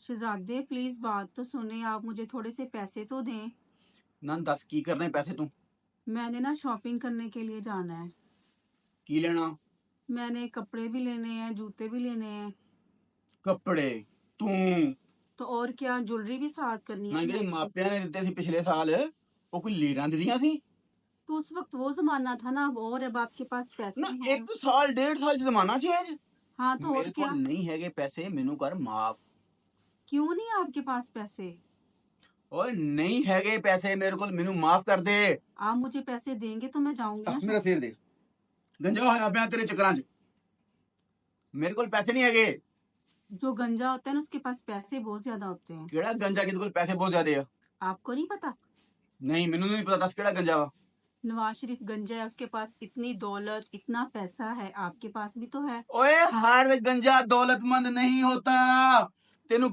शहजादे प्लीज बात तो सुने, आप मुझे थोड़े से पैसे तो दें। ना दस की करने पैसे तू मैंने ना शॉपिंग करने के लिए जाना है। की लेना? मैंने कपड़े भी लेने हैं, जूते भी लेने हैं। कपड़े तू तो और क्या, ज्वेलरी भी साथ करनी ना है ਜਿਹੜੇ मुझे। ਮਾਪਿਆਂ ਨੇ ਦਿੱਤੇ ਸੀ ਪਿਛਲੇ ਸਾਲ ਉਹ ਕੋਈ ਲੀਰਾਂ ਦਿੱਤੀਆਂ ਸੀ तो उस वक्त वो जमाना था ना, अब आपके पास पैसे ना। हैं। ਇੱਕ ਸਾਲ ਡੇਢ ਸਾਲ ਚ ਜ਼ਮਾਨਾ ਚੇਂਜ। हाँ तो और ਮੇਰੇ क्या। ਕੋਲ ਨਹੀਂ ਹੈਗੇ ਪੈਸੇ, ਮੈਨੂੰ ਕਰ ਮਾਫ। क्यों नहीं आपके पास पैसे? ਓਏ ਨਹੀਂ ਹੈਗੇ ਪੈਸੇ ਮੇਰੇ ਕੋਲ, ਮੈਨੂੰ ਮਾਫ ਕਰ ਦੇ। आप मुझे पैसे देंगे तो मैं जाऊंगी ना ਮੇਰਾ ਫੇਰ ਦੇ ਗੰਜਾ ਹੋਇਆ ਪਿਆ ਤੇਰੇ ਚੱਕਰਾਂ 'ਚ। ਮੇਰੇ ਕੋਲ ਪੈਸੇ ਨਹੀਂ ਹੈਗੇ। जो गंजा होता है ना, उसके पास पैसे बहुत ज्यादा होते हैं। ਕਿਹੜਾ ਗੰਜਾ ਕਿਹਦੇ ਕੋਲ ਪੈਸੇ ਬਹੁਤ ਜ਼ਿਆਦੇ ਆ? आपको नहीं पता? ਨਹੀਂ ਮੈਨੂੰ ਨਹੀਂ ਪਤਾ, ਦੱਸ ਕਿਹੜਾ ਗੰਜਾ ਵਾ? नवाज शरीफ गंजा है, उसके पास इतनी दौलत, इतना पैसा है, आपके पास भी तो है। ਓਏ ਹਰ ਗੰਜਾ ਦੌਲਤਮੰਦ ਨਹੀਂ ਹੋਤਾ। ਤੈਨੂੰ